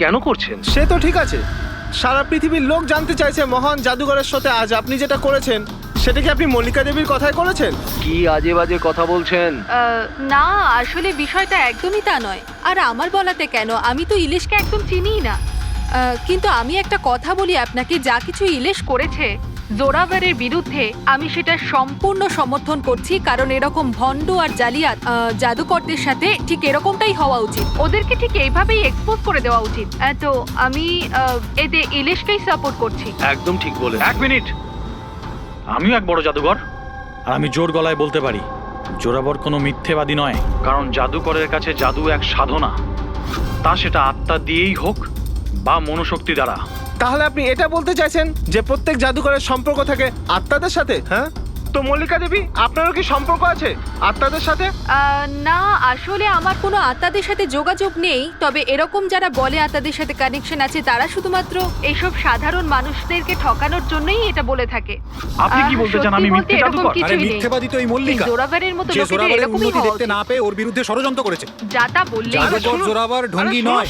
কেন করছেন? সে তো ঠিক আছে, সারা পৃথিবীর লোক জানতে চাইছে মহান জাদুঘরের সাথে আজ আপনি যেটা করেছেন সেটা কি আপনি মল্লিকা দেবীর কথাই করেছেন? কি আজে বাজে কথা বলছেন? না, আসলে বিষয়টা একদমই তা নয়। আর আমার বলাতে কেন, আমি তো ইলিশকে একদম চিনিই না। কিন্তু আমি একটা কথা বলি আপনাকে, যা কিছু ইলিশ করেছে জোরাভারের বিরুদ্ধে, আমি সেটা সম্পূর্ণ সমর্থন করছি। কারণ এরকম ভণ্ড আর জালিয়াত জাদুকরদের সাথে ঠিক এরকমটাই হওয়া উচিত, ওদেরকে ঠিক এইভাবেই এক্সপোজ করে দেওয়া উচিত। তো আমি এতে ইলিশকেই সাপোর্ট করছি। একদম ঠিক বলে। এক মিনিট, আমিও এক বড় জাদুঘর, আর আমি জোর গলায় বলতে পারি জোরাবর কোনো মিথ্যেবাদী নয়। কারণ জাদুকরের কাছে জাদু এক সাধনা, তা সেটা আত্মা দিয়েই হোক বা মনোশক্তি দ্বারা। তাহলে আপনি এটা বলতে চাইছেন যে প্রত্যেক জাদুঘরের সম্পর্ক থাকে আত্মাদের সাথে? হ্যাঁ, তো মল্লিকা দেবী আপনারও কি সম্পর্ক আছে আত্মাদের সাথে? না, আসলে আমার কোনো আত্মাদের সাথে যোগাযোগ নেই। তবে এরকম যারা বলে আত্মাদের সাথে কানেকশন আছে, তারা শুধুমাত্র এইসব সাধারণ মানুষদেরকে ঠকানোর জন্যই এটা বলে থাকে। আপনি কি বলতে চান আমি মিথ্যে জাদুকর? আরে মিথ্যেবাদী তো এই মল্লিকা, জোরাভারের মতো যে লোকেদের জোরাবরের এরকমই উন্নতি হওয়া দেখতে উচিত। না পেয়ে ওর বিরুদ্ধে ষড়যন্ত্র করেছে। যা তা বললেই হলো। জাদুকর জোরাবর ঢঙ্গি নয়।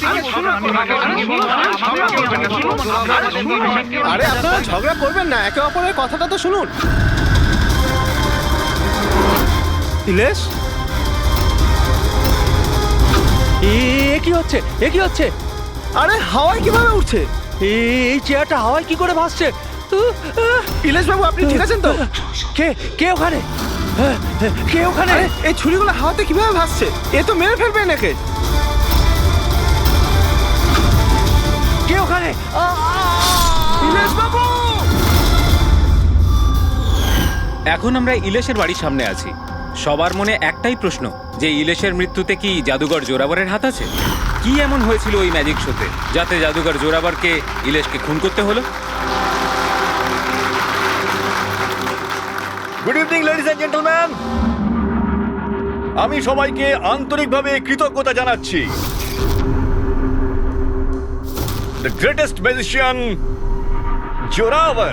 আরে আপনারা ঝগড়া করবেন না, একে অপরের কথাটা তো শুনুন। ইলেশ, কি হচ্ছে? এ কি হচ্ছে? আরে হাওয়ায় কিভাবে উঠছে? এই চেয়ারটা হাওয়ায় কি করে ভাসছে? ইলেশ বাবু আপনি ঠিক আছেন তো? কে কে ওখানে? কে ওখানে? আরে এই ছুরিগুলো হাওয়াতে কিভাবে ভাসছে? এ তো মেরে ফেলবে নাকি? কে ওখানে? ইলেশ বাবু! এখন আমরা ইলেশের বাড়ির সামনে আছি। সবার মনে একটাই প্রশ্ন, যে ইলেশের মৃত্যুতে কি জাদুঘর জোরাবরের হাত আছে? কি এমন হয়েছিল ওই ম্যাজিক শোতে যাতে জাদুঘর জোরাবরকে ইলেশকে খুন করতে হলো? Good evening ladies and gentleman, আমি সবাইকে আন্তরিকভাবে কৃতজ্ঞতা জানাচ্ছি। The greatest magician Zorawar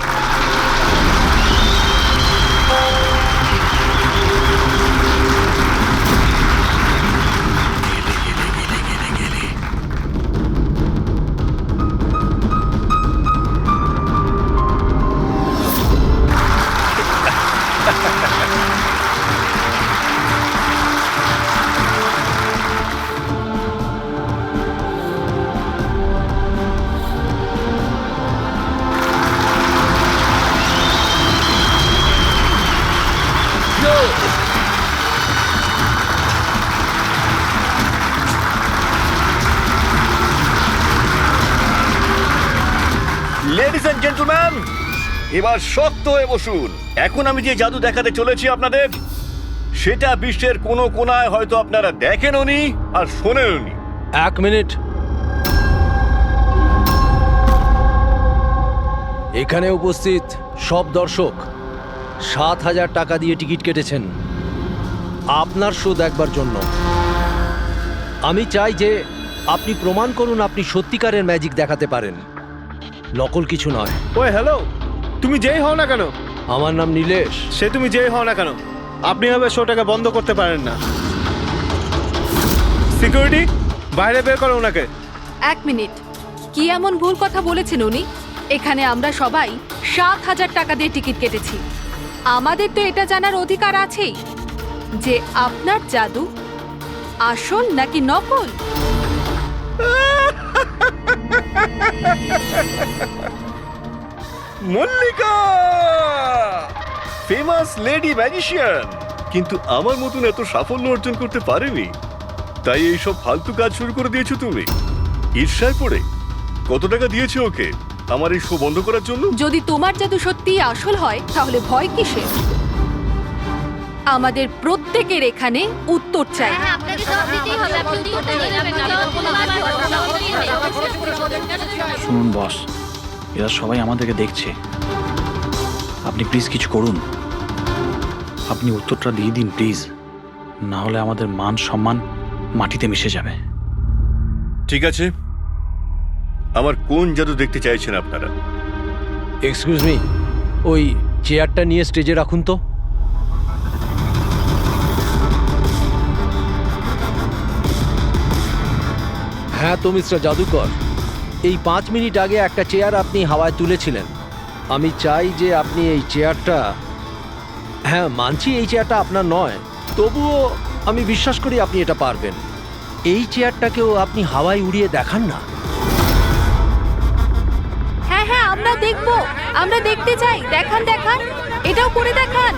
ladies and gentleman, এবার শক্ত হয়ে বসুন। এখন আমি যে জাদু দেখাতে চলেছি আপনাদের, সেটা বিশ্বের কোনো কোনায় হয়তো আপনারা দেখেনওনি আর শোনেনওনি। এক মিনিট, এখানে উপস্থিত সব দর্শক ৭,০০০ টাকা দিয়ে টিকিট কেটেছেন আপনার শো দেখবার জন্য। আমি চাই যে আপনি প্রমাণ করুন আপনি সত্যিকারের ম্যাজিক দেখাতে পারেন, নকল কিছু নয়। ওই হ্যালো, তুমি যেই হও না কেন, আমার নাম নীলেশ। সে তুমি যেই হও না কেন, আপনি হবে শোটাকে বন্ধ করতে পারেন না। সিকিউরিটি, বাইরে বের করো ওনাকে। এক মিনিট, কি এমন ভুল কথা বলেছেন উনি? এখানে আমরা সবাই ৭,০০০ টাকা দিয়ে টিকিট কেটেছি। আমাদের তো এটা জানার অধিকার আছেই যে আপনার জাদু আসল নাকি নকল। মল্লিকা, ফেমাস লেডি ম্যাজিশিয়ান, কিন্তু আমার মতন এত সাফল্য অর্জন করতে পারেনি। তাই এইসব ফালতু কাজ শুরু করে দিয়েছো তুমি ঈর্ষায় পড়ে। কত টাকা দিয়েছো ওকে আমার এই শো বন্ধ করার জন্য? যদি তোমার জাদু সত্যিই আসল হয় তাহলে ভয় কিসের? আমাদের প্রত্যেকের এখানে উত্তর চাই। শুনুন বস, এরা সবাই আমাদেরকে দেখছে, আপনি প্লিজ কিছু করুন। আপনি উত্তরটা দিয়ে দিন প্লিজ, না হলে আমাদের মান সম্মান মাটিতে মিশে যাবে। ঠিক আছে, আমার কোন জাদু দেখতে চাইছেন আপনারা? এক্সকিউজ মি, ওই চেয়ারটা নিয়ে স্টেজে রাখুন তো। হ্যাঁ তো মিস্টার জাদুকর, এই 5 মিনিট আগে একটা চেয়ার আপনি হাওয়ায় তুলেছিলেন। আমি চাই যে আপনি এই চেয়ারটা, হ্যাঁ মানছি এই চেয়ারটা আপনার নয়, তবুও আমি বিশ্বাস করি আপনি এটা পারবেন। এই চেয়ারটাকেও আপনি হাওয়ায় উড়িয়ে দেখান না। হ্যাঁ হ্যাঁ, আমরা দেখবো, আমরা দেখতে চাই। দেখান দেখান, এটাও করে দেখান।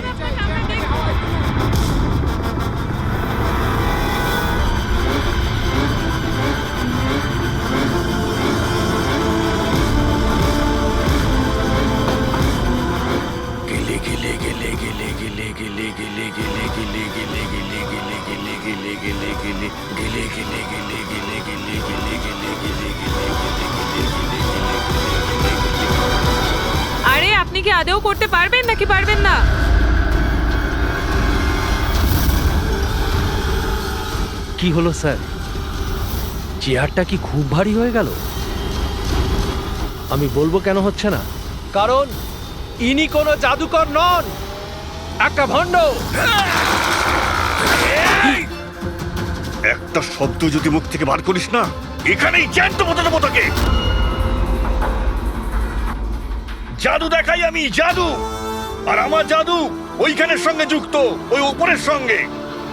আরে আপনি কি আদৌ করতে পারবেন নাকি পারবেন না? কি হলো স্যার, চেয়ারটা কি খুব ভারী হয়ে গেল? আমি বলবো কেন হচ্ছে না, কারণ ইনি কোনো জাদুকর নন, একটা ভণ্ড। একটা শব্দ যদি মুখ থেকে বার করিস না, এখানেই জ্যান্ত মতো দেবো তোকে। জাদু দেখাই আমি, জাদু। আর আমার জাদু ওইখানের সঙ্গে যুক্ত, ওই উপরের সঙ্গে,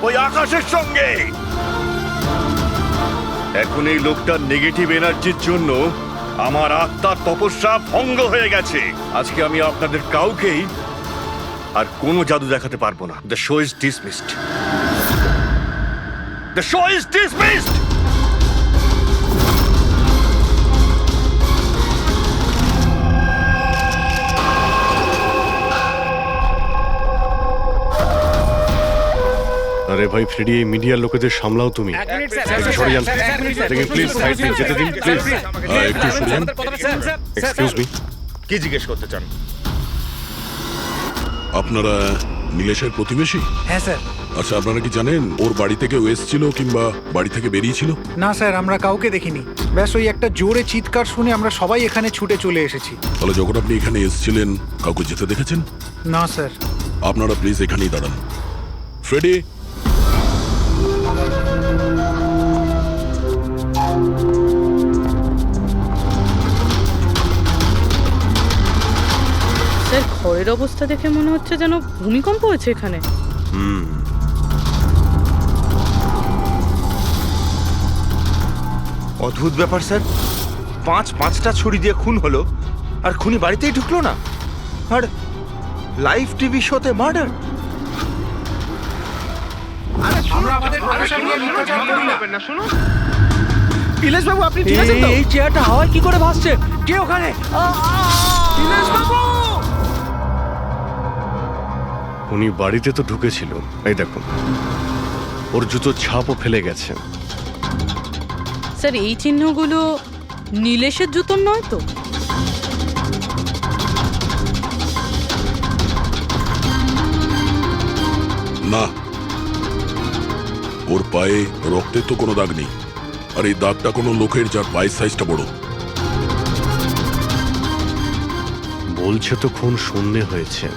ওই আকাশের সঙ্গে। এখন এই লোকটার নেগেটিভ এনার্জির জন্য আমার আত্মার তপস্যা ভঙ্গ হয়ে গেছে। আজকে আমি আপনাদের কাউকেই আর কোনো জাদু দেখাতে পারবো না। The show is dismissed. The show is dismissed. আরে ভাই ফ্রেডি, এই মিডিয়ার লোকেদের সামলাও তুমি। একটু সরে যান প্লিজ, সাইড দিন, যেতে দিন প্লিজ। একটু সরে যান। এক্সকিউজ মি, কি জিজ্ঞেস করতে চান? আপনারা নীলেশের প্রতিবেশী? হ্যাঁ স্যার। আচ্ছা, আপনারা কি জানেন ওর বাড়ি থেকে ও এসেছিল কিংবা বাড়ি থেকে বেরিয়েছিল? না স্যার, আমরা কাউকে দেখিনি। ব্যাস ওই একটা জোরে চিৎকার শুনে আমরা সবাই এখানে ছুটে চলে এসেছি। তাহলে যখন আপনি এখানে এসেছিলেন কাউকে যেতে দেখেছেন? না স্যার। আপনারা প্লিজ এখানেই দাঁড়ান। ফ্রেডি, স্যার, ঘরের অবস্থা দেখে মনে হচ্ছে যেন ভূমিকম্প হয়েছে এখানে। অদ্ভুত ব্যাপার স্যার, পাঁচটা ছুরি দিয়ে খুন হলো আর খুনি বাড়িতেই ঢুকলো না, আর লাইভ টিভি শোতে মার্ডার। ইলেশ বাবু, আপনি ঠিক আছেন তো? এই চেয়ারটা হাওয়ায় কি করে ভাসছে? কে ওখানে? উনি বাড়িতে তো ঢুকেছিল, এই দেখুন ওর জুতোর ছাপও ফেলে গেছে। স্যার, এই চিহ্নগুলো নীলেশের জুতোর নয় তো? না, ওর পায়ে রক্তের তো কোনো দাগ নেই। আর এই দাগটা কোনো লোকের যার পায়ের সাইজটা বড়। বলছে তো খুন শূন্যে হয়েছে,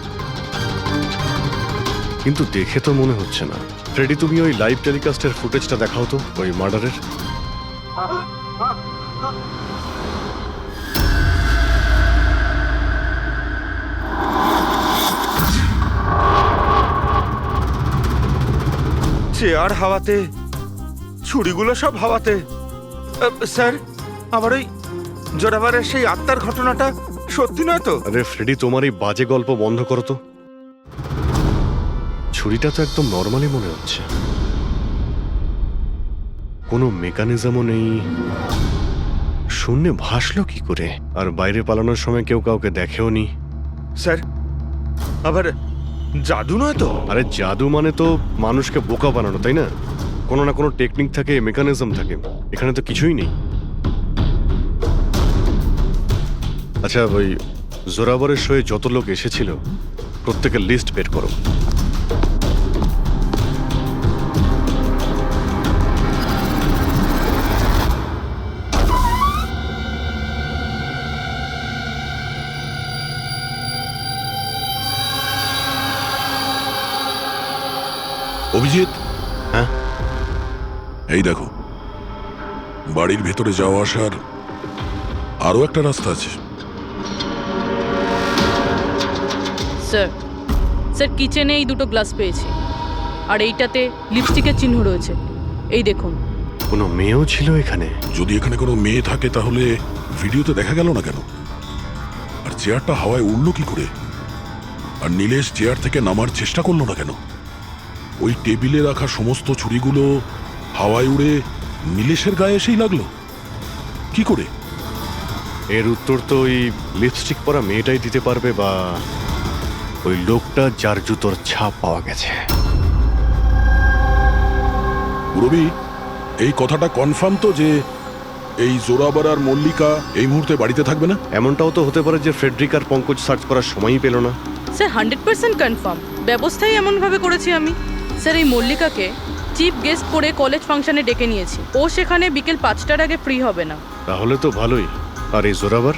কিন্তু দেখে তো মনে হচ্ছে না। ফ্রেডি, তুমি ওই লাইভ টেলিকাস্টের ফুটেজটা দেখাও তো, ওই মার্ডারের। চেয়ার হাওয়াতে, ছুরিগুলো সব হাওয়াতে। স্যার, আবার ওই জোরাবারের সেই আত্মার ঘটনাটা সত্যি নয় তো? আরে ফ্রেডি, তোমার এই বাজে গল্প বন্ধ করো তো। ছুরিটা তো একদম নর্মালি মনে হচ্ছে, কোনো মেকানিজমও নেই। শূন্যে ভাসলো কি করে? আর বাইরে পালানোর সময় কেউ কাউকে দেখেও নি। স্যার, আবার জাদু নয় তো? আরে জাদু মানে তো মানুষকে বোকা বানানো, তাই না? কোনো না কোনো টেকনিক থাকে, মেকানিজম থাকে। এখানে তো কিছুই নেই। আচ্ছা, ওই জোরাবরের শোয়ে যত লোক এসেছিল প্রত্যেকের লিস্ট বের করো। অভিজিৎ, হ্যাঁ, এই দেখো বাড়ির ভেতরে যাওয়া আসার আরো একটা রাস্তা আছে। স্যার স্যার কিচেনে এই দুটো গ্লাস পেয়েছি, আর এইটাতে লিপস্টিকের চিহ্ন রয়েছে, এই দেখুন। কোনো মেয়েও ছিল এখানে? যদি এখানে কোনো মেয়ে থাকে তাহলে ভিডিওতে দেখা গেল না কেন? আর চেয়ারটা হাওয়ায় উড়লো কি করে? আর নীলেশ চেয়ার থেকে নামার চেষ্টা করলো না কেন? ওই টেবিলে রাখা সমস্ত ছুরিগুলো হাওয়ায় উড়ে নীলেশের গায়ে এসেই লাগলো কি করে? এর উত্তর তো ওই লিপস্টিক পরা মেয়েটাই দিতে পারবে, বা ওই লোকটা যার জুতোর ছাপ পাওয়া গেছে। রবি, এই কথাটা কনফার্ম তো যে এই জোরাবার আর মল্লিকা এই মুহূর্তে বাড়িতে থাকবে না? এমনটাও তো হতে পারে যে ফ্রেডরিক আর পঙ্কজ সার্চ করার সময়ই পেল না। স্যার 100% কনফার্ম, ব্যবস্থাই এমনভাবে করেছি আমি। স্যার এই মল্লিকাকে চিফ গেস্ট করে কলেজ ফাংশনে ডেকে নিয়েছি, ও সেখানে বিকেল 5টার আগে ফ্রি হবে না। তাহলে তো ভালোই। আর এই জোরাবার?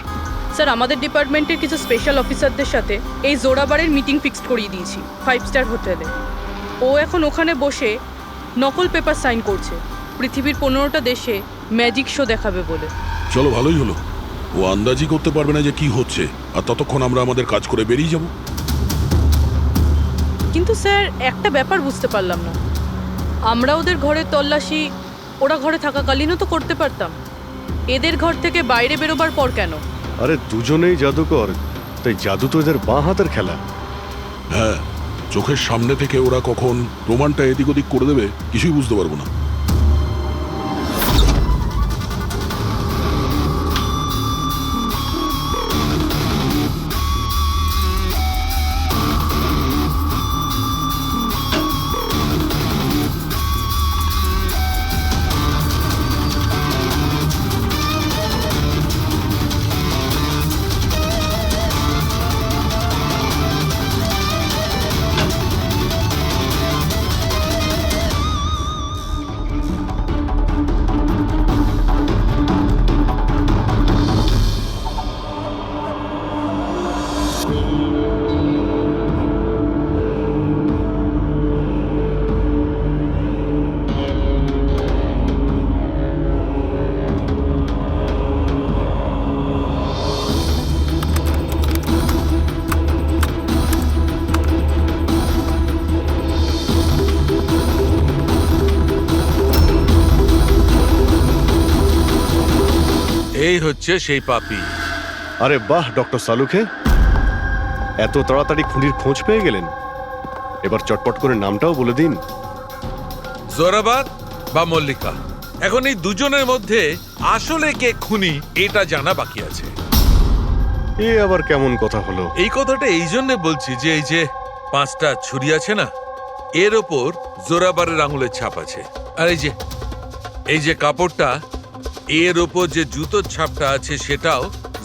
স্যার আমাদের ডিপার্টমেন্টের কিছু স্পেশাল অফিসারদের সাথে এই জোরাবারের মিটিং ফিক্সড করিয়ে দিয়েছি 5 স্টার হোটেলে। ও এখন ওখানে বসে নকল পেপার সাইন করছে পৃথিবীর 15টা দেশে ম্যাজিক শো দেখাবে বলে। চলো, ভালোই হলো। ও আন্দাজি করতে পারবে না যে কি হচ্ছে, আর ততক্ষণ আমরা আমাদের কাজ করে বেরিয়ে যাব। কিন্তু স্যার একটা ব্যাপার বুঝতে পারলাম না, আমরা ওদের ঘরের তল্লাশি ওরা ঘরে থাকাকালীনও তো করতে পারতাম, এদের ঘর থেকে বাইরে বেরোবার পর কেন? আরে দুজনেই জাদুকর, তাই জাদু তো এদের বাঁ হাতের খেলা। হ্যাঁ, চোখের সামনে থেকে ওরা কখন প্রমাণটা এদিক ওদিক করে দেবে কিছুই বুঝতে পারবো না। এই হচ্ছে সেই পাপি। আরে বাহ ডক্টর সালুখে, এত তাড়াতাড়ি খুনির খোঁজ পেয়ে গেলেন। এবার চটপট করে নামটাও বলে দিন। জোরাবার বা মল্লিকা, এখন এই দুজনের মধ্যে আসলে কে খুনি এটা জানা বাকি আছে। এ আবার কেমন কথা হলো? এই কথাটা এই জন্য বলছি যে এই যে 5টা ছুরি আছে না, এর ওপর জোরাবারের আঙুলের ছাপ আছে। আর এই যে কাপড়টা, এর ওপর যে জুতোর ছাপটা আছে সেটাও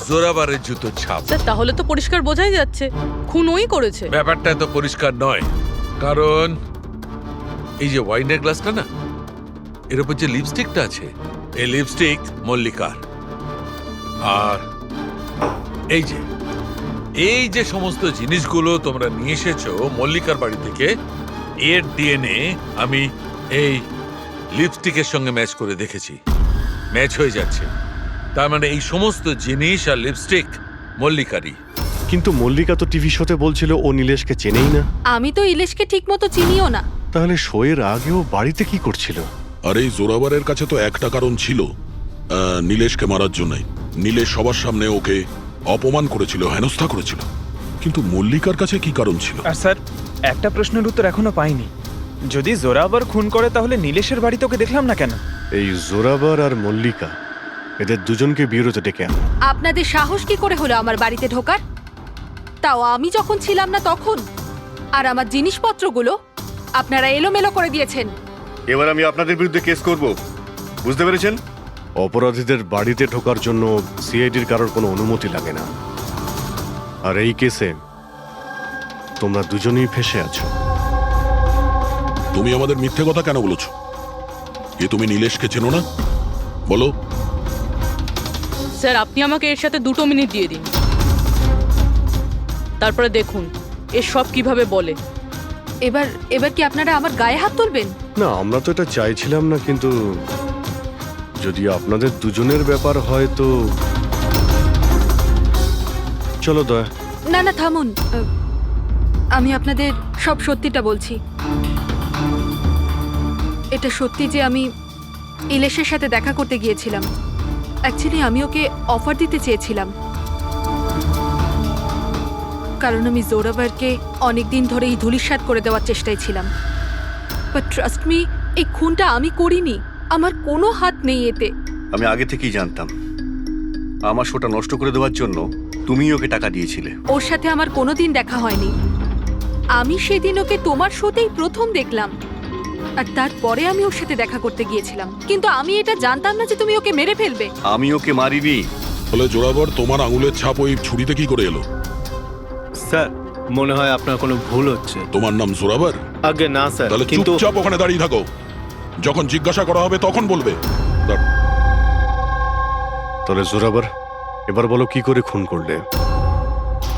জোরাবারের জুতোর ছাপ। স্যার তাহলে তো পরিষ্কার বোঝাই যাচ্ছে খুন ওই করেছে। ব্যাপারটা তো পরিষ্কার নয়, কারণ এই যে ওয়াইনের গ্লাসটা না, এর উপর যে লিপস্টিকটা আছে, এই লিপস্টিক মল্লিকার। আর এই যে সমস্ত জিনিসগুলো তোমরা নিয়ে এসেছো মল্লিকার বাড়ি থেকে, এর ডিএনএ আমি এই লিপস্টিকের সঙ্গে ম্যাচ করে দেখেছি, ম্যাচ হয়ে যাচ্ছে। তার মানে এই সমস্ত জিনিস আর লিপস্টিক মল্লিকারই। কিন্তু মল্লিকা তো টিভি শোতে বলছিল ও নীলেশকে চেনেই না। আমি তো ইলেশকে ঠিক মতো চিনিও না। তাহলে শোয়ের আগেও বাড়িতে কি করছিল? আর এই জোরাবারের কাছে তো একটা কারণ ছিল, নীলেশকে মারার জন্যই। নীলেশ সবার সামনে ওকে অপমান করেছিল, হেনস্থা করেছিল। কিন্তু মল্লিকার কাছে কি কারণ ছিল? আর স্যার একটা প্রশ্নের উত্তর এখনো পাইনি, যদি জোরাবার খুন করে তাহলে নীলেশের বাড়িতে ওকে দেখলাম না কেন? এই জোরাবার আর মল্লিকা, এদের দুজনকে বিরোধে ডেকে আনো। আপনাদের সাহস কি করে হলো আমার বাড়িতে ঢোকার? তাও আমি যখন ছিলাম না তখন। আর আমার জিনিসপত্রগুলো আপনারা এলোমেলো করে দিয়েছেন। এবার আমি আপনাদের বিরুদ্ধে কেস করব, বুঝতে পেরেছেন? অপরাধীদের বাড়িতে ঢোকার জন্য সিআইডির কারোর কোনো অনুমতি লাগে না। আর এই কেসে তোমরা দুজনেই ফেঁসে আছো। তুমি আমাদের মিথ্যে কথা কেন বলেছ? এ তুমি নীলেশকে চেনো না? বলো। স্যার আপনি আমাকে এর সাথে 2 মিনিট দিয়ে দিন, তারপরে দেখুন এর সব কিভাবে বলে। এবার কি আপনারা আমার গায়ে হাত তুলবেন? না, আমরা তো এটা চাইছিলাম না, কিন্তু যদি আপনাদের দুজনের ব্যাপার হয় তো চলো দয়া। না না থামুন, আমি আপনাদের সব সত্যিটা বলছি। এটা সত্যি যে আমি ইলেশের সাথে দেখা করতে গিয়েছিলাম। অ্যাকচুয়ালি আমি ওকে অফার দিতে চেয়েছিলাম, কারণ আমি জোরাভারকে অনেকদিন ধরে এই ধূলিসাৎ করে দেওয়ার চেষ্টায় ছিলাম। বাট ট্রাস্ট মি, এই খুনটা আমি করিনি, আমার কোনো হাত নেই এতে। আমি আগে থেকেই জানতাম আমার শোটা নষ্ট করে দেওয়ার জন্য তুমি ওকে টাকা দিয়েছিলে। ওর সাথে আমার কোনোদিন দেখা হয়নি। আমি সেদিন ওকে তোমার শোতেই প্রথম দেখলাম, আর তারপরে আমি ওর সাথে দেখা করতে গিয়েছিলাম। কিন্তু আমি এটা জানতাম না যে তুমি ওকে মেরে ফেলবে। আমি ওকে মারিনি। বলে জোরাবর তোমার আঙুলের ছাপ ওই ছুরিতে কি করে এলো? স্যার, মনে হয় আপনার কোনো ভুল হচ্ছে। তোমার নাম জোরাবর? আগে না স্যার, তাহলে কিন্তু চুপচাপ ওখানে দাঁড়িয়ে থাকো, যখন জিজ্ঞাসা করা হবে তখন বলবে। তাহলে জোরাবর, এবার বলো কি করে খুন করলে?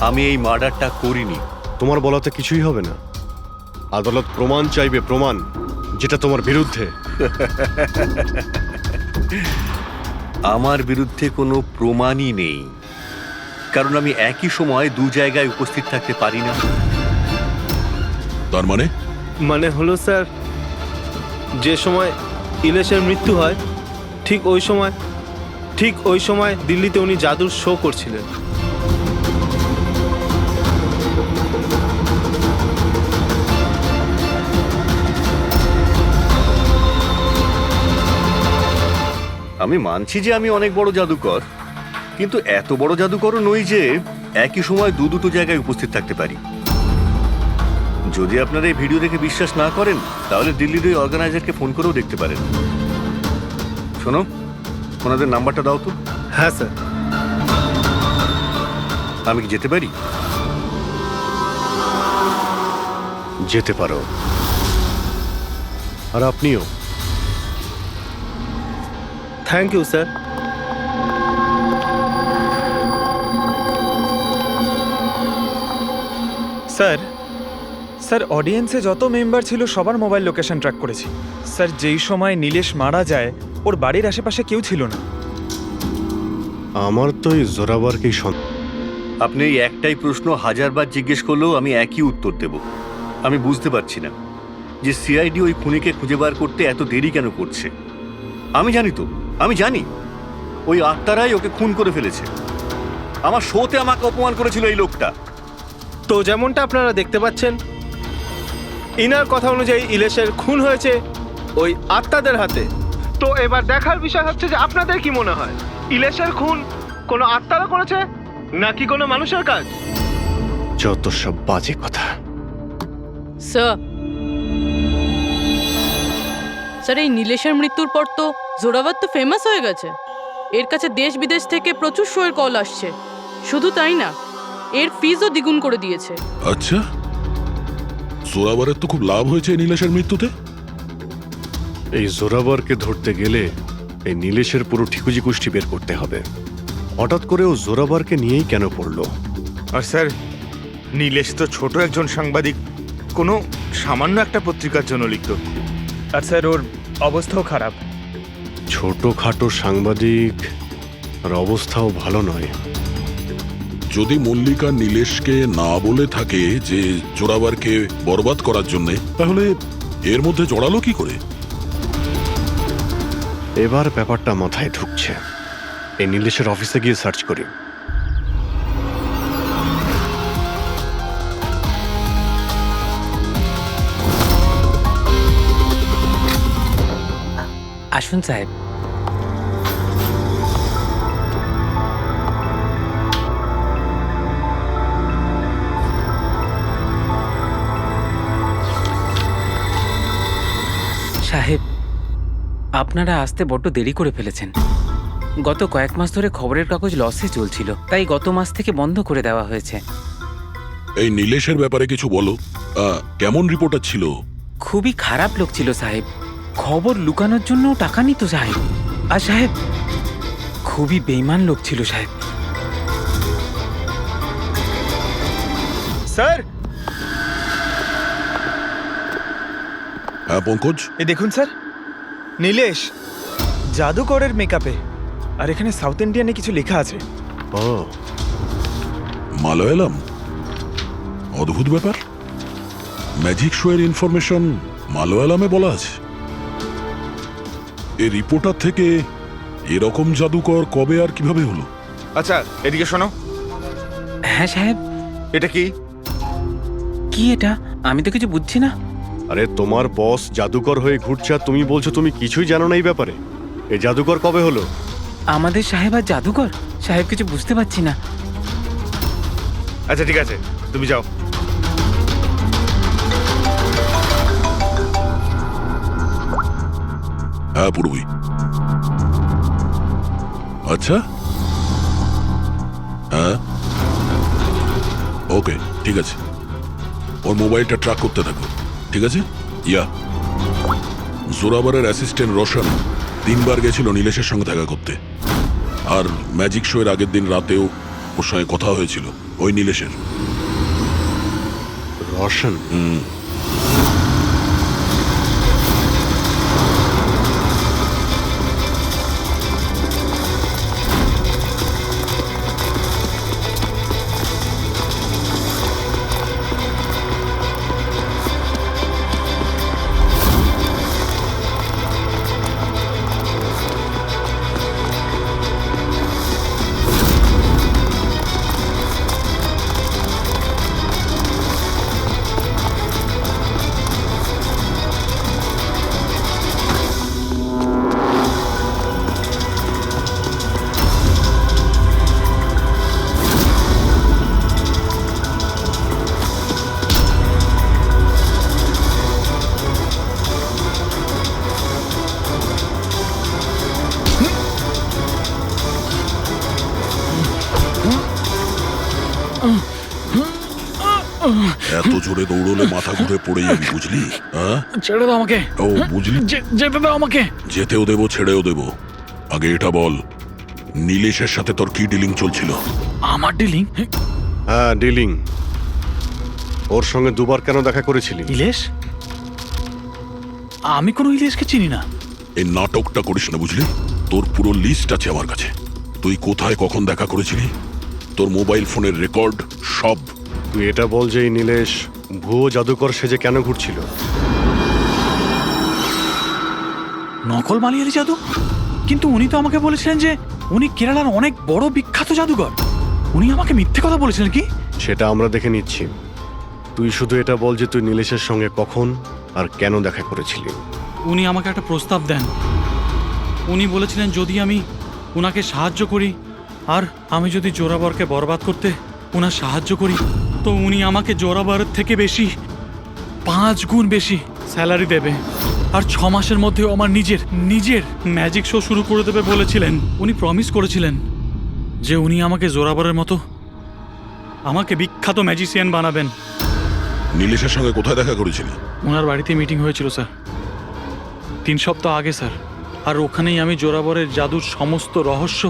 আমি এই মার্ডারটা করিনি। তোমার বলাতে কিছুই হবে না। আদালত প্রমাণ চাইবে, প্রমাণ যেটা তোমার বিরুদ্ধে। আমার বিরুদ্ধে কোনো প্রমাণই নেই, কারণ আমি একই সময় দু জায়গায় উপস্থিত থাকতে পারি না। তার মানে? মানে হলো স্যার, যে সময় ইলেশের মৃত্যু হয় ঠিক ওই সময় দিল্লিতে উনি জাদুর শো করছিলেন। আমি মানছি যে আমি অনেক বড় জাদুকর, কিন্তু এত বড় জাদুকরও নই যে একই সময় দুটো জায়গায় উপস্থিত থাকতে পারি। যদি আপনারা এই ভিডিও দেখে বিশ্বাস না করেন, তাহলে দিল্লির ওই অর্গানাইজারকে ফোন করেও দেখতে পারেন। শোনো, ওনাদের নাম্বারটা দাও তো। হ্যাঁ স্যার। আমি কি যেতে পারি? যেতে পারো। আর আপনিও। Thank you sir. স্যার অডিয়েন্সে যত মেম্বার ছিল সবার মোবাইল লোকেশন ট্র্যাক করেছি। স্যার যেই সময় নীলেশ মারা যায় ওর বাড়ির আশেপাশে কেউ ছিল না। আমার তো এই জোরাবারকেই সন্দেহ। আপনি এই একটাই প্রশ্ন হাজারবার জিজ্ঞেস করলেও আমি একই উত্তর দেব। আমি বুঝতে পারছি না যে সিআইডি ওই খুনিকে খুঁজে বার করতে এত দেরি কেন করছে। আমি জানি ওই আত্মারাই ওকে খুন করে ফেলেছে। আমার শোতে আমাকে অপমান করেছিল এই লোকটা। তো যেমনটা আপনারা দেখতে পাচ্ছেন, ইনার কথা অনুযায়ী ইলেশের খুন হয়েছে ওই আত্মাদের হাতে। তো এবার দেখার বিষয় হচ্ছে যে আপনাদের কি মনে হয়, ইলেশের খুন কোনো আত্মারা করেছে নাকি কোনো মানুষের কাজ? যত সব বাজে কথা। স্যার, এই নীলেশের মৃত্যুর পর তো জোরাভার তো ফেমাস হয়ে গেছে। এর কাছে দেশ বিদেশ থেকে প্রচুর শোয়ের কল আসছে। শুধু তাই না, এর ফিজও দ্বিগুণ করে দিয়েছে। আচ্ছা, জোরাবরের তো খুব লাভ হয়েছে নীলেশের মৃত্যুতে। এই জোরাবরকে ধরতে গেলে এই নীলেশের পুরো ঠিকুজি কুষ্টি বের করতে হবে। হঠাৎ করে ও জোরাবরকে নিয়েই কেন পড়লো? আর স্যার, নীলেশ তো ছোট একজন সাংবাদিক, কোনো সামান্য একটা পত্রিকার জন্য লিখত। আর স্যার ওর অবস্থাও খারাপ। ছোটখাটো সাংবাদিক, আর অবস্থাও ভালো নয়। যদি মল্লিকা নীলেশকে না বলে থাকে যে জোরাবারকে বরবাদ করার জন্য, তাহলে এর মধ্যে জড়ালো কি করে? এবার ব্যাপারটা মাথায় ঢুকছে। এই নীলেশের অফিসে গিয়ে সার্চ করি। আসুন সাহেব। সাহেব, আপনারা আসতে বড্ড দেরি করে ফেলেছেন। গত কয়েক মাস ধরে খবরের কাগজ লসে চলছিল, তাই গত মাস থেকে বন্ধ করে দেওয়া হয়েছে। এই নীলেশের ব্যাপারে কিছু বলো। কেমন রিপোর্টার ছিল? খুবই খারাপ লোক ছিল সাহেব। খবর লুকানোর জন্য টাকা নিত সাহেব। আর সাহেব, খুবই বেইমান লোক ছিল সাহেব। স্যার, হ্যাঁ পঙ্কজ। এই দেখুন স্যার, নীলেশ জাদুকরের মেকআপে। আর এখানে সাউথ ইন্ডিয়ানে কিছু লেখা আছে। ও মালয়ালম, অদ্ভুত ব্যাপার। ম্যাজিক শো এর ইনফরমেশন মালয়ালামে বলা আছে। এই রিপোর্টার থেকে এরকম জাদুকর কবে আর কিভাবে হলো? আচ্ছা এদিকে শোনো। হ্যাঁ সাহেব। এটা কি? কি এটা? আমি তো কিছু বুঝছি না। আরে তোমার বস জাদুকর হয়ে ঘুরছে আর তুমি বলছো তুমি কিছুই জানো না এই ব্যাপারে। এই জাদুকর কবে হলো? আমাদের সাহেব আর জাদুকর? সাহেব কিছু বুঝতে পারছি না। আচ্ছা ঠিক আছে, তুমি যাও। হ্যাঁ পূর্বী। আচ্ছা হ্যাঁ ওকে ঠিক আছে। ওর মোবাইলটা ট্র্যাক করতে থাকো, ঠিক আছে? ইয়া জোরাবারের অ্যাসিস্ট্যান্ট রোশন 3 বার গেছিল নীলেশের সঙ্গে দেখা করতে। আর ম্যাজিক শো এর আগের দিন রাতেও ওর সঙ্গে কথা হয়েছিল ওই নীলেশের। রোশন? এত জোরে দৌড়লে মাথা ঘুরে পড়ে যাবি, বুঝলি? হ্যাঁ ছেড়ে দাও আমাকে। ও বুঝলি, যেতে দাও আমাকে। যেতেও দেবো ছেড়েও দেবো। আগে এটা বল, নীলেশের সাথে তোর কি ডিলিং চলছিল? আমার ডিলিং? হ্যাঁ ডিলিং। ওর সঙ্গে 2 বার কেন দেখা করেছিলি? ইলেশ? আমি কোনো ইলেশকে চিনি না। এই নাটকটা করিস না, বুঝলি? তোর পুরো লিস্ট আছে আমার কাছে। তুই কোথায় কখন দেখা করেছিলি, তোর মোবাইল ফোনের রেকর্ড সব। তুই এটা বল যে এই নীলেশ ভুয়ো জাদুকর সেজে কেন ঘুরছিল? নকল মালিয়ালি জাদু? কিন্তু উনি তো আমাকে বলেছিলেন যে উনি কেরালার অনেক বড় বিখ্যাত জাদুকর। উনি আমাকে মিথ্যে কথা বলেছিলেন কি? সেটা আমরা দেখে নিচ্ছি। তুই শুধু এটা বল যে তুই নীলেশের সঙ্গে কখন আর কেন দেখা করেছিলি। উনি আমাকে একটা প্রস্তাব দেন। উনি বলেছিলেন যদি আমি ওনাকে সাহায্য করি আর আমি যদি জোরাবরকে বরবাদ করতে ওনার সাহায্য করি তো উনি আমাকে জোরাবরের থেকে বেশি 5 গুণ বেশি স্যালারি দেবে। আর 6 মাসের মধ্যে আমার নিজের ম্যাজিক শো শুরু করে দেবে বলেছিলেন। উনি প্রমিস করেছিলেন যে উনি আমাকে জোরাবরের মতো আমাকে বিখ্যাত ম্যাজিশিয়ান বানাবেন। নীলেশের সঙ্গে কোথায় দেখা করেছিলি? ওনার বাড়িতে মিটিং হয়েছিল স্যার, 3 সপ্তাহ আগে স্যার। আর ওখানেই আমি জোরাবরের জাদুর সমস্ত রহস্য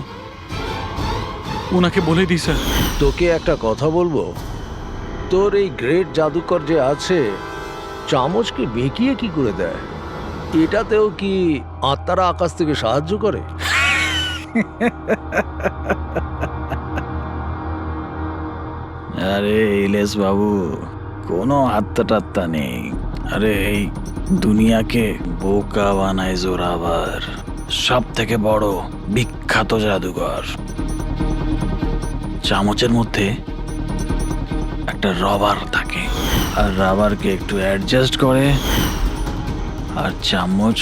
ওনাকে বলে দিই স্যার। তোকে একটা কথা বলবো, তোর এই গ্রেট জাদুকর যে আছে চামচকে বেঁকিয়ে কি করে দেয়? এটাতেও কি আত্মারা আকাশ থেকে সাহায্য করে? আরে ইলেশ বাবু, কোনো আত্মা টাত্তা নেই। আরে এই দুনিয়াকে বোকা বানায় জোরাবার, সব থেকে বড় বিখ্যাত জাদুকর। চামচের মধ্যে একটা রবার থাকে আর রাবারকে একটু অ্যাডজাস্ট করে আর চামচ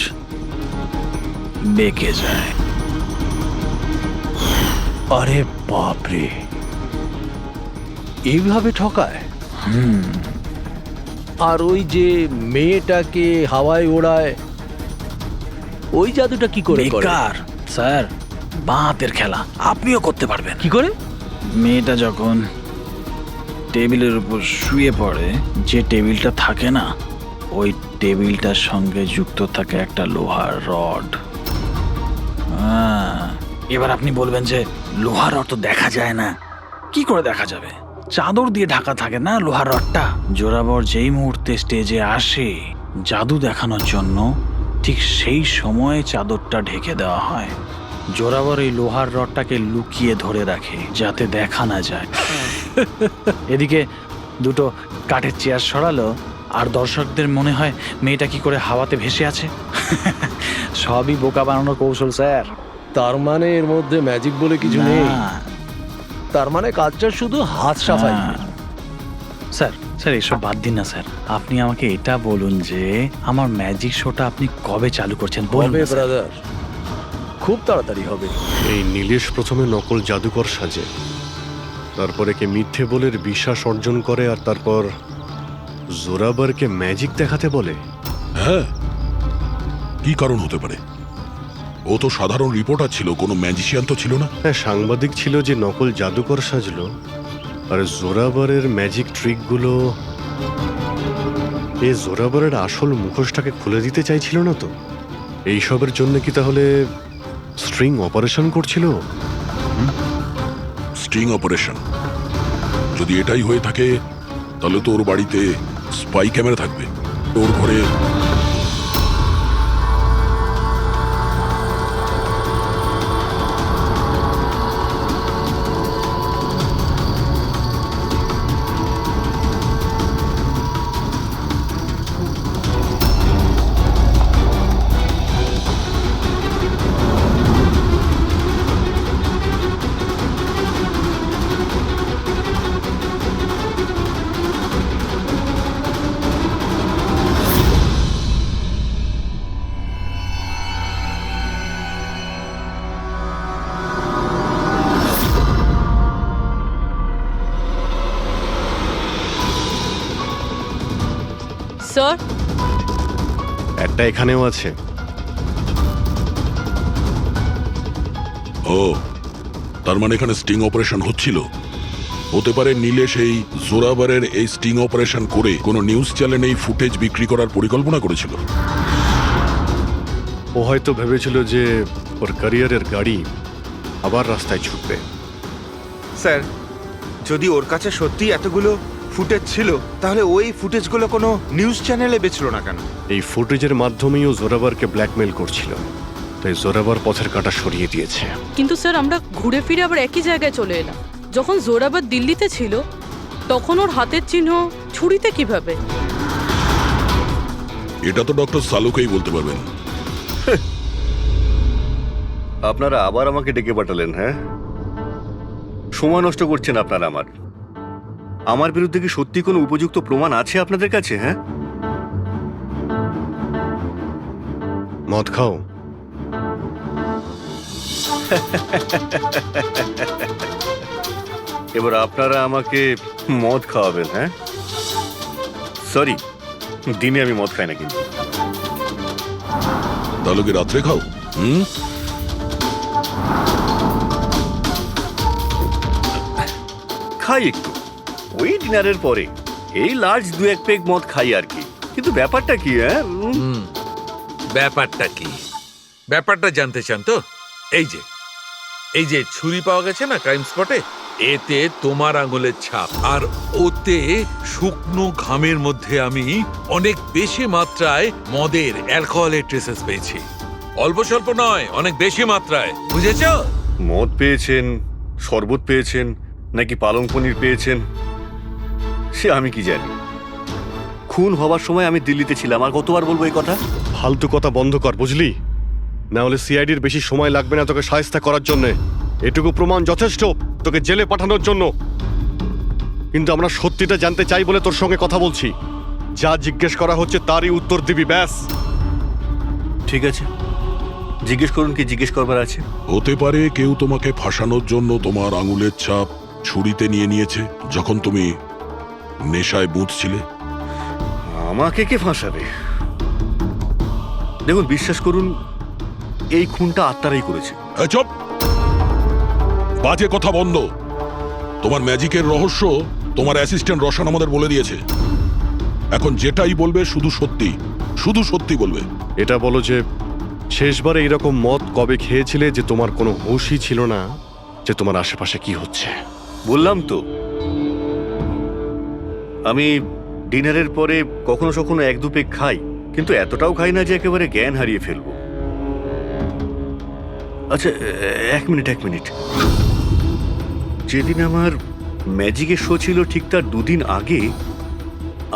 বেঁকে যায়। আরে বাপরে, এইভাবে ঠকায়? আর ওই যে মেয়েটাকে হাওয়ায় ওড়ায়, ওই জাদুটা কি করে করে? বেকার স্যার, বাঁতের খেলা। আপনিও করতে পারবেন। কি করে? মেয়েটা যখন টেবিলের উপর শুয়ে পড়ে, যে টেবিলটা থাকে না, ওই টেবিলটার সঙ্গে যুক্ত থাকে একটা লোহার রড। এবার আপনি বলবেন যে লোহার রড তো দেখা যায় না। কি করে দেখা যাবে? চাদর দিয়ে ঢাকা থাকে না লোহার রডটা। জোরাবর যেই মুহূর্তে স্টেজে আসে জাদু দেখানোর জন্য, ঠিক সেই সময় চাদরটা ঢেকে দেওয়া হয়। জোরাবার এই লোহার রডটাকে লুকিয়ে ধরে রাখে যাতে দেখা না যায়। এদিকে দুটো কাঠের চেয়ার সরালো আর দর্শকদের মনে হয় মেয়েটা কি করে হাওয়াতে ভেসে আছে। সবই বোকা বানানোর কৌশল স্যার। তার মানে এর মধ্যে ম্যাজিক বলে কিছু নেই। না। তার মানে কাজটা শুধু হাত সাফাই। স্যার স্যার এসব বাদ দিন না স্যার, আপনি আমাকে এটা বলুন যে আমার ম্যাজিক শোটা আপনি কবে চালু করছেন বলুন হবে না, স্যার। ব্রাদার, খুব তাড়াতাড়ি হবে। এই নীলেশ প্রথমে নকল জাদুকর সাজে, তারপরে কে মিথ্যে বলে বিশ্বাস অর্জন করে, আর তারপর জোরাবারকে ম্যাজিক দেখাতে বলে। হ্যাঁ, কি কারণ হতে পারে? ও তো সাধারণ রিপোর্টার ছিল, কোনো ম্যাজিশিয়ান তো ছিল না। হ্যাঁ, সাংবাদিক ছিল যে নকল জাদুকর সাজলো, আর জোরাবারের ম্যাজিক ট্রিকগুলো এই জোরাবারের আসল মুখোশটাকে খুলে দিতে চাইছিল না তো? এইসবের জন্য কি তাহলে স্ট্রিং অপারেশন করছিল? স্ট্রিং অপারেশন যদি এটাই হয়ে থাকে, তাহলে তো ওর বাড়িতে স্পাই ক্যামেরা থাকবে, ওর ঘরে। স্যার, একটা এখানেও আছে। ও, তার মানে এখানে স্টিং অপারেশন হচ্ছিল। হতে পারে নীলেশ এই জোরাবারের এই স্টিং অপারেশন করে কোনো নিউজ চ্যানেলে এই ফুটেজ বিক্রি করার পরিকল্পনা করেছিল। ও হয়তো ভেবেছিল যে ওর ক্যারিয়ারের গাড়ি আবার রাস্তায় ছুটবে। স্যার, যদি ওর কাছে সত্যি এতগুলো ফুটেজ ছিল, তাহলে ওই ফুটেজগুলো কোনো নিউজ চ্যানেলে বেচলো না কেন? এই ফুটেজের মাধ্যমেই ও জোরাবারকে ব্ল্যাকমেল করছিল, তাই জোরাবার পথের কাঁটা সরিয়ে দিয়েছে। কিন্তু স্যার আমরা ঘুরে ফিরে আবার একই জায়গায় চলে এলাম। যখন জোরাবার দিল্লিতে ছিল তখন ওর হাতের চিহ্ন ছুরিতে কিভাবে? এটা তো ডক্টর সালুকেই বলতে পারবেন। আপনারা আবার আমাকে ডেকে পাঠালেন? হ্যাঁ, সময় নষ্ট করছেন আপনারা। আমার বিরুদ্ধে কি সত্যি কোনো উপযুক্ত প্রমাণ আছে আপনাদের কাছে? হ্যাঁ, মদ খাও। এবার আপনারা আমাকে মদ খাওয়াবেন? হ্যাঁ, সরি, দিনে আমি মদ খাই না। কিন্তু তাহলে কি রাত্রে খাও? খাই একটু, ওই ডিনারের পরে এই লার্জ 2-1 পেগ মদ খাই আর কি। কিন্তু ব্যাপারটা কি? হ্যাঁ, ব্যাপারটা কি? ব্যাপারটা জানতে চান তো? এই যে ছুরি পাওয়া গেছে না ক্রাইম স্পটে, এতে তোমার আঙুলের ছাপ, আর ওতে শুকনো ঘামের মধ্যে আমি অনেক বেশি মাত্রায় মদের, অ্যালকোহলের ট্রেসেস পেয়েছি। অল্প স্বল্প নয়, অনেক বেশি মাত্রায়, বুঝেছ? মদ পেয়েছেন, শরবত পেয়েছেন, নাকি পালং পনির পেয়েছেন সে আমি কি জানি। খুন হবার সময় আমি দিল্লিতে ছিলাম। আর কতবার বলবো এই কথা? ফালতু কথা বন্ধ কর, বুঝলি? না হলে সিআইডির বেশি সময় লাগবে না তোকে শায়েস্তা করার জন্য। এটুকু প্রমাণ যথেষ্ট তোকে জেলে পাঠানোর জন্য। কিন্তু আমরা সত্যিটা জানতে চাই বলে তোর সঙ্গে কথা বলছি। যা জিজ্ঞেস করা হচ্ছে তারই উত্তর দিবি, ব্যাস। ঠিক আছে, জিজ্ঞেস করুন, কি জিজ্ঞেস করবার আছে। হতে পারে কেউ তোমাকে ফাঁসানোর জন্য তোমার আঙুলের ছাপ ছুরিতে নিয়েছে যখন তুমি নেশায় বুঝছিলে। আমাকে কে ফাঁসাবে? দেখুন, বিশ্বাস করুন, এই খুনটা আত্মারাই করেছে। চুপ, বাজে কথা বন্ধ। তোমার ম্যাজিকের রহস্য তোমার অ্যাসিস্ট্যান্ট রশন আমাদের বলে দিয়েছে। এখন যেটাই বলবে শুধু সত্যি বলবে। এটা বলো যে শেষবারে এইরকম মদ কবে খেয়েছিলে যে তোমার কোনো হুঁশই ছিল না যে তোমার আশেপাশে কি হচ্ছে। বললাম তো, আমি ডিনারের পরে কখনো 1-2 পেগ খাই, কিন্তু এতটাও খাই না যে একেবারে জ্ঞান হারিয়ে ফেলবো। আচ্ছা, এক মিনিট। যেদিন আমার ম্যাজিকের শো ছিল ঠিক তার 2 দিন আগে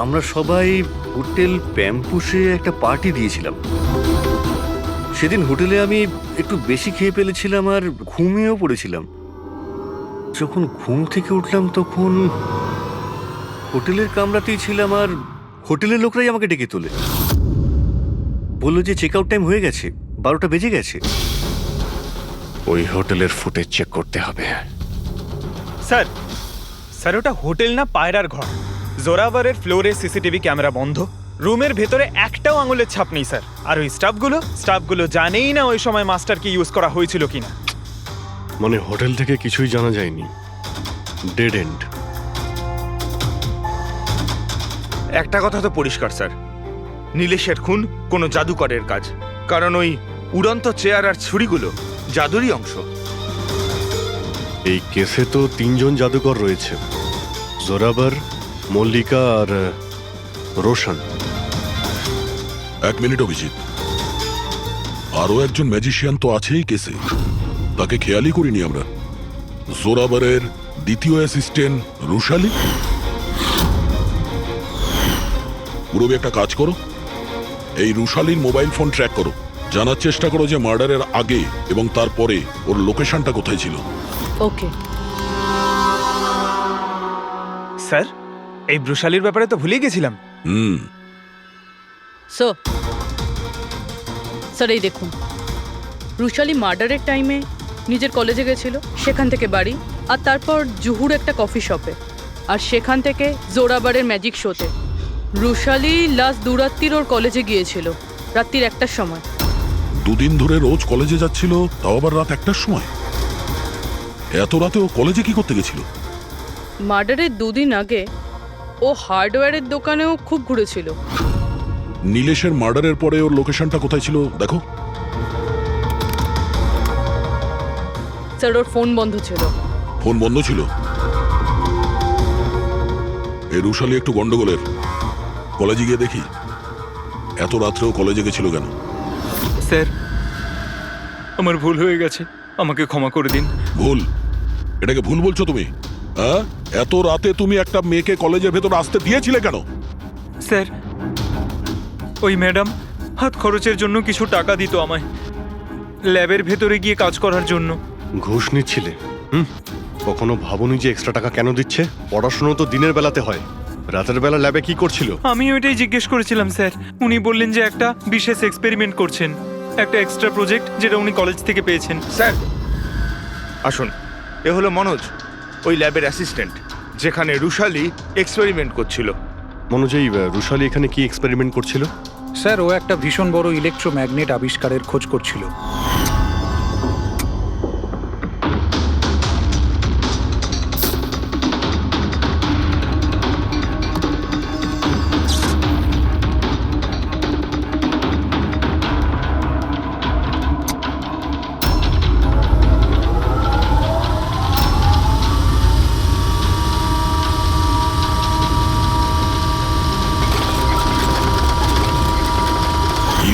আমরা সবাই হোটেল প্যাম্পুসে একটা পার্টি দিয়েছিলাম। সেদিন হোটেলে আমি একটু বেশি খেয়ে ফেলেছিলাম আর ঘুমিয়েও পড়েছিলাম। যখন ঘুম থেকে উঠলাম তখন হোটেলের কামরাতেই ছিলাম আর হোটেলের লোকরাই আমাকে ডেকে তোলে, বললো যে চেক আউট টাইম হয়ে গেছে, 12টা বেজে গেছে। ওই হোটেলের ফুটেজ চেক করতে হবে। স্যার ওটা হোটেল না পায়রার ঘর। জোরাভারের ফ্লোরে সিসিটিভি ক্যামেরা বন্ধ, রুমের ভেতরে একটাও আঙুলের ছাপ নেই স্যার। আর ওই স্টাফগুলো জানেই না ওই সময় মাস্টারকে ইউজ করা হয়েছিল কিনা। মানে হোটেল থেকে কিছুই জানা যায়নি, ডেড এন্ড। একটা কথা তো পরিষ্কার স্যার, নীলেশের খুন কোনো জাদুকরের কাজ, কারণ ওই উড়ন্ত চেয়ার আর ছুরিগুলো জাদুরই অংশ। এই কেসে তো 3 জন জাদুকর রয়েছে, জোরাবার, মল্লিকা আর রোশন। 1 মিনিট অভিজিৎ, আরো একজন ম্যাজিশিয়ান তো আছেই কেসে, তাকে খেয়ালই করিনি আমরা। জোরাবারের দ্বিতীয় অ্যাসিস্ট্যান্ট রুশালি। পুরবি একটা কাজ করো, এই রুশালির মোবাইল ফোন ট্র্যাক করো, জানার চেষ্টা করো যে মার্ডারের আগে এবং তারপরে ওর লোকেশনটা কোথায় ছিল। ওকে স্যার, এই ব্রুশালির ব্যাপারে তো ভুলেই গেছিলাম। স্যার এই দেখুন, রুশালি মার্ডারের টাইমে নিজের কলেজে গেছিল, সেখান থেকে বাড়ি, আর তারপর জুহুর একটা কফি শপে, আর সেখান থেকে জোরাবারের ম্যাজিক শোতে। রুশালি লাস্ট 2 রাত্রির ওর কলেজে গিয়েছিল, রাত্রির 1টার সময়। 2 দিন ধরে রোজ কলেজে যাচ্ছিল, তাও আবার রাত 1টার সময়? এত রাতে ও কলেজে কি করতে গেছিল? মার্ডারের 2 দিন আগে ও হার্ডওয়্যারের দোকানেও খুব ঘুরেছিল। নীলেশের মার্ডারের পরে ওর লোকেশনটা কোথায় ছিল দেখো। স্যার ওর ফোন বন্ধ ছিল। ফোন বন্ধ ছিল? এই রুশালি একটু গন্ডগোলের, কলেজে গিয়ে দেখি। এত রাত্রেও কলেজে গেছিল কেন? স্যার আমার ভুল হয়ে গেছে, আমাকে ক্ষমা করে দিন। ভুল? এটাকে ভুল বলছো তুমি? হ্যাঁ, এত রাতে তুমি একটা মেয়েকে কলেজের ভেতর আসতে দিয়েছিলে কেন? স্যার ওই ম্যাডাম হাত খরচের জন্য কিছু টাকা দিত আমায়, ল্যাবের ভেতরে গিয়ে কাজ করার জন্য। ঘুষ নিচ্ছিলে? কখনো ভাবনি যে এক্সট্রা টাকা কেন দিচ্ছে? পড়াশোনা তো দিনের বেলাতে হয়, রাতের বেলা ল্যাবে কি করছিল? আমি ওইটাই জিজ্ঞেস করেছিলাম স্যার। উনি বললেন যে একটা বিশেষ এক্সপেরিমেন্ট করছেন, একটা এক্সট্রা প্রজেক্ট যেটা উনি কলেজ থেকে পেয়েছেন। স্যার আসুন, এ হলো মনোজ, ওই ল্যাবের অ্যাসিস্ট্যান্ট, যেখানে রুশালি এক্সপেরিমেন্ট করছিল। মনোজ, এই রুশালি এখানে কি এক্সপেরিমেন্ট করছিল? স্যার ও একটা ভীষণ বড় ইলেকট্রোম্যাগনেট আবিষ্কারের খোঁজ করছিল।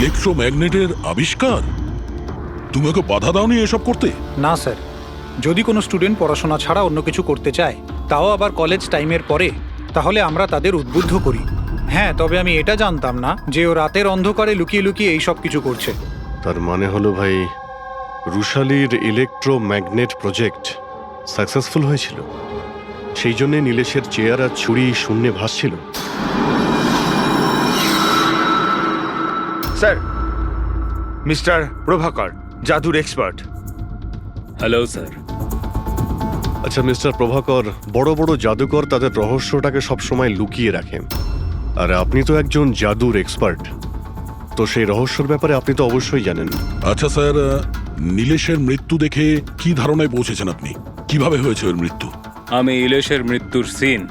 ইলেকট্রোম্যাগনেটের আবিষ্কার? তুমি ওকে বাধা দাওনি এসব করতে? না স্যার, যদি কোনো স্টুডেন্ট পড়াশোনা ছাড়া অন্য কিছু করতে চায়, তাও আবার কলেজ টাইমের পরে, তাহলে আমরা তাদের উদ্বুদ্ধ করি। হ্যাঁ, তবে আমি এটা জানতাম না যে ও রাতের অন্ধকারে লুকিয়ে লুকিয়ে এই সব কিছু করছে। তার মানে হলো ভাই, রুশালির ইলেকট্রোম্যাগনেট প্রজেক্ট সাকসেসফুল হয়েছিল, সেই জন্যে নীলেশের চেয়ার আর ছুরি শূন্যে ভাসছিল। স্যার, মিস্টার প্রভাকর, জাদুর এক্সপার্ট। Hello sir. আচ্ছা মিস্টার প্রভাকর, বড় বড় জাদুকর তাদের রহস্যটাকে সবসময় লুকিয়ে রাখেন, আর আপনি তো একজন জাদুর এক্সপার্ট, তো সেই রহস্যের ব্যাপারে আপনি তো অবশ্যই জানেন। আচ্ছা স্যার, নীলেশের মৃত্যু দেখে কি ধারণায় পৌঁছেছেন আপনি? কিভাবে হয়েছে ওর মৃত্যু? আমি ইলেশের মৃত্যুর সিন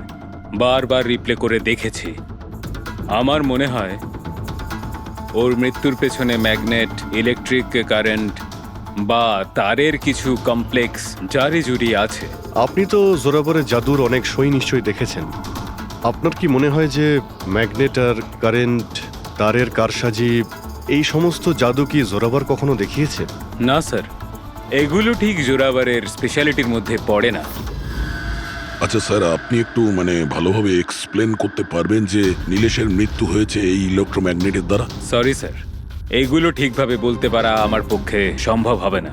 বারবার রিপ্লে করে দেখেছি। আমার মনে হয় ওর মৃত্যুর পেছনে ম্যাগনেট, ইলেকট্রিক কারেন্ট বা তারের কিছু কমপ্লেক্স জারি জুড়ি আছে। আপনি তো জোরাবরের জাদুর অনেক সই নিশ্চয়ই দেখেছেন। আপনার কি মনে হয় যে ম্যাগনেট আর কারেন্ট তারের কারসাজি, এই সমস্ত জাদু কি জোরাবার কখনো দেখিয়েছে? না স্যার, এগুলো ঠিক জোরাবারের স্পেশালিটির মধ্যে পড়ে না। আচ্ছা স্যার, আপনি একটু ভালোভাবে এক্সপ্লেন করতে পারবেন যে নীলেশের মৃত্যু হয়েছে এই ইলেকট্রোম্যাগনেটের দ্বারা? সরি স্যার, এইগুলো ঠিকভাবে বলতে পারা আমার পক্ষে সম্ভব হবে না।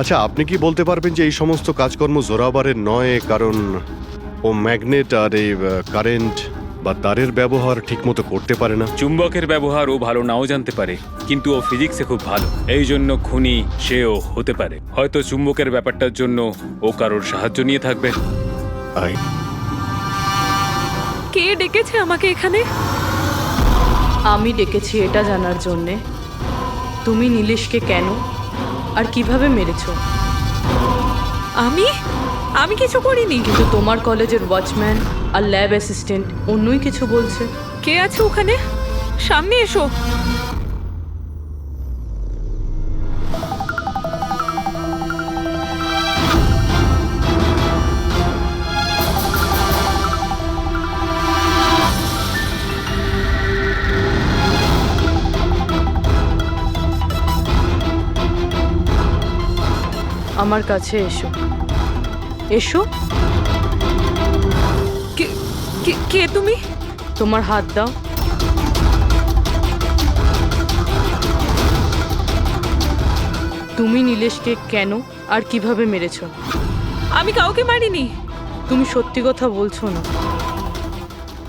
আচ্ছা, আপনি কি বলতে পারবেন যে এই সমস্ত কাজকর্ম জোরাবারের নয়, কারণ ও ম্যাগনেট আর এই কারেন্ট বা তারের ব্যবহার ঠিকমতো করতে পারে না? চুম্বকের ব্যবহার ও ভালো নাও জানতে পারে, কিন্তু ও ফিজিক্সে খুব ভালো, এই জন্য খুনি সেও হতে পারে। হয়তো চুম্বকের ব্যাপারটার জন্য ও কারোর সাহায্য নিয়ে থাকবে। কে ডেকেছে আমাকে এখানে? আমি ডেকেছি এটা জানার জন্যে তুমি নীলেশকে কেন আর কিভাবে মেরেছো। আমি কিছু করিনি। কিন্তু তোমার কলেজের ওয়াচম্যান আর ল্যাব অ্যাসিস্ট্যান্ট অন্যই কিছু বলছে। কে আছে ওখানে? সামনে এসো। আমার কাছে এসো। এসো। কে তুমি? তোমার হাত দাও। তুমি নীলেশকে কেন আর কিভাবে মেরেছো? আমি কাউকে মারিনি। তুমি সত্যি কথা বলছো না,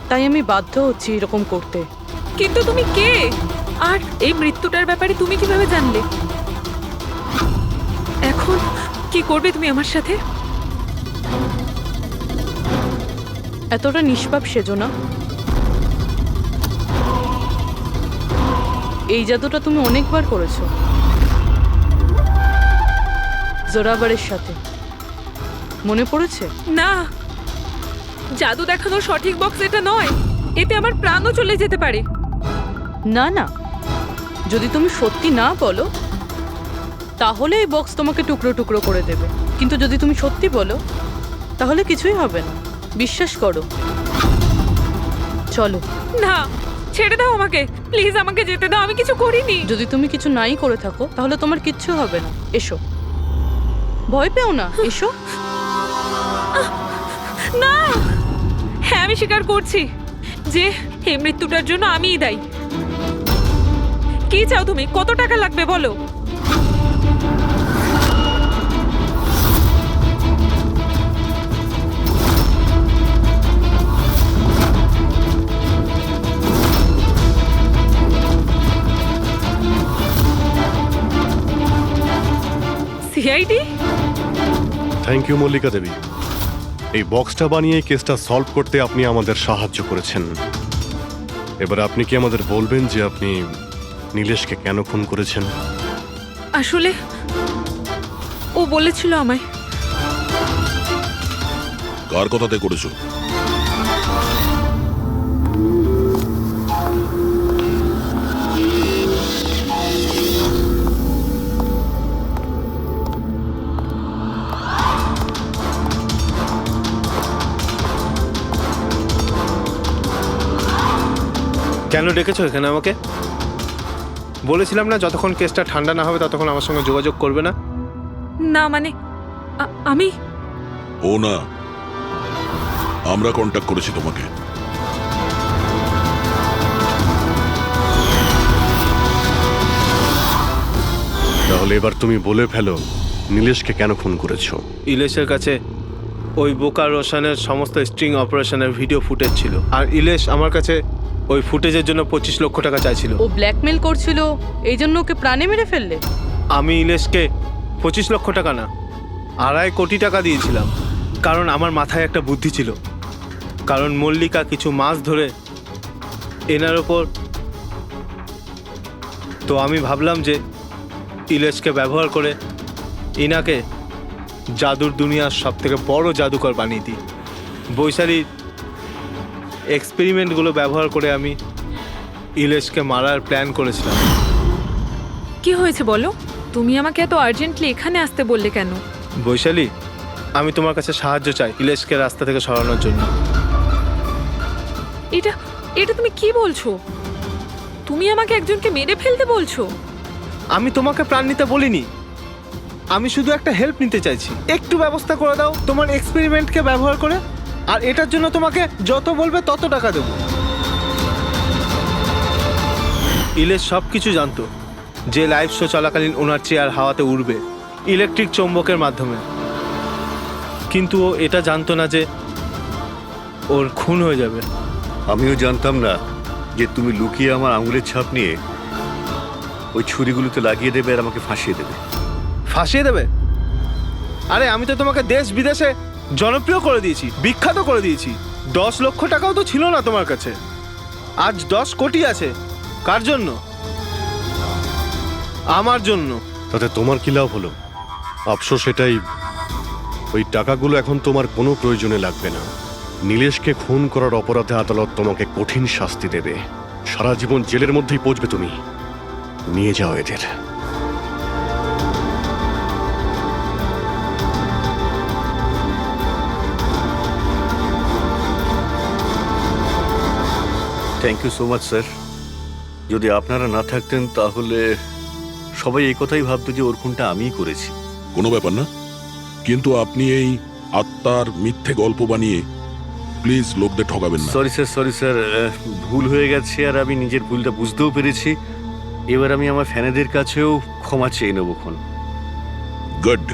তাই আমি বাধ্য হচ্ছি এরকম করতে। কিন্তু তুমি কে? আর এই মৃত্যুটার ব্যাপারে তুমি কিভাবে জানলে? এখন কি করবে তুমি আমার সাথে? এতটা নিষ্পাপ সেজো না। এই জাদুটা তুমি অনেকবার করেছো জোরাবারের সাথে, মনে পড়েছে? না, জাদু দেখানোর সঠিক বক্স এটা নয়। এতে আমার প্রাণও চলে যেতে পারে। না না, যদি তুমি সত্যি না বলো তাহলে এই বক্স তোমাকে টুকরো টুকরো করে দেবে, কিন্তু যদি তুমি সত্যি বলো তাহলে কিছুই হবে না। বিশ্বাস করো। চলো। না, ছেড়ে দাও আমাকে, প্লিজ আমাকে যেতে দাও, আমি কিছু করিনি। যদি তুমি কিছু নাই করে থাকো তাহলে তোমার কিচ্ছু হবে না। এসো, ভয় পেও না, এসো। না, হ্যাঁ আমি স্বীকার করছি যে এই মৃত্যুটার জন্য আমিই দায়ী। কি চাও তুমি? কত টাকা লাগবে বলো? সিআইডি? থ্যাংক ইউ মল্লিকা দেবী। এই বক্সটা বানিয়ে কেসটা সলভ করতে আপনি আমাদের সাহায্য করেছেন। এবার আপনি কি আমাদের বলবেন যে আপনি নীলেশকে কেন খুন করেছেন? আসলে ও বলেছিল আমায়। কার কথাতে করেছো? কেন ডেকেছো এখানে আমাকে? বলেছিলাম না যতক্ষণ কেসটা ঠান্ডা না হবে ততক্ষণ আমার সঙ্গে যোগাযোগ করবে না। না মানে আমি ও না, আমরা কন্ট্যাক্ট করেছি তোমাকে। তাহলে এবার তুমি বলে ফেলো নীলেশকে কেন খুন করেছো? ইলেশের কাছে ওই বোকা রোশনের সমস্ত স্ট্রিং অপারেশনের ভিডিও ফুটেজ ছিল, আর ইলেশ আমার কাছে ওই ফুটেজের জন্য 25 লক্ষ টাকা চাইছিল। ও ব্ল্যাকমেল করছিল, এই জন্য ওকে প্রাণে মেরে ফেললে? আমি ইলেশকে 25 লক্ষ টাকা না, 2.5 কোটি টাকা দিয়েছিলাম, কারণ আমার মাথায় একটা বুদ্ধি ছিল। কারণ মল্লিকা কিছু মাস ধরে এনার ওপর, তো আমি ভাবলাম যে ইলেশকে ব্যবহার করে ইনাকে জাদুর দুনিয়ার সব থেকে বড় জাদুকর বানিয়ে দিই। বৈশালীর এক্সপেরিমেন্টগুলো ব্যবহার করে আমি ইলেশকে মারার প্ল্যান করেছিলাম। কি হয়েছে বলো? তুমি আমাকে এত আর্জেন্টলি এখানে আসতে বললে কেন? বৈশালী, আমি তোমার কাছে সাহায্য চাই ইলেশকে রাস্তা থেকে সরানোর জন্য। এটা তুমি কি বলছো? তুমি আমাকে একজনকে মেরে ফেলতে বলছো? আমি তোমাকে প্রাণ নিতে বলিনি, আমি শুধু একটা হেল্প নিতে চাইছি। একটু ব্যবস্থা করে দাও তোমার এক্সপেরিমেন্টকে ব্যবহার করে, আর এটার জন্য তোমাকে যত বলবে তত টাকা দেবো। ইলেশ সব কিছু জানতো যে লাইভ শো চলাকালীন ওনার চেয়ার হাওয়াতে উড়বে ইলেকট্রিক চৌম্বকের মাধ্যমে, কিন্তু ও এটা জানতো না যে ওর খুন হয়ে যাবে। আমিও জানতাম না যে তুমি লুকিয়ে আমার আঙুলের ছাপ নিয়ে ওই ছুরিগুলোতে লাগিয়ে দেবে আর আমাকে ফাঁসিয়ে দেবে। ফাঁসিয়ে দেবে? আরে আমি তো তোমাকে দেশ বিদেশে জনপ্রিয় করে দিয়েছি, বিখ্যাত করে দিয়েছি। 10 লক্ষ টাকাও তো ছিল না তোমার কাছে, আজ 10 কোটি আছে। কার জন্য? আমার জন্য। তাতে তোমার কি লাভ হলো? আফসোস এটাই, ওই টাকাগুলো এখন তোমার কোনো প্রয়োজনে লাগবে না। নীলেশকে খুন করার অপরাধে আদালত তোমাকে কঠিন শাস্তি দেবে, সারা জীবন জেলের মধ্যেই পচবে তুমি। নিয়ে যাও এদের। Thank you so much sir. যদি আপনারা না থাকতেন তাহলে সবাই এই কথাই ভাবতো যে ওর খুনটা আমিই করেছি। কোনো ব্যাপার না, কিন্তু আপনি এই আত্মার মিথ্যে গল্প বানিয়ে প্লিজ লোকদের ঠকাবেন না। সরি স্যার, ভুল হয়ে গেছে আর আমি নিজের ভুলটা বুঝতেও পেরেছি। এবার আমি আমার ফ্যানেদের কাছেও ক্ষমা চেয়ে নেবো। গুড।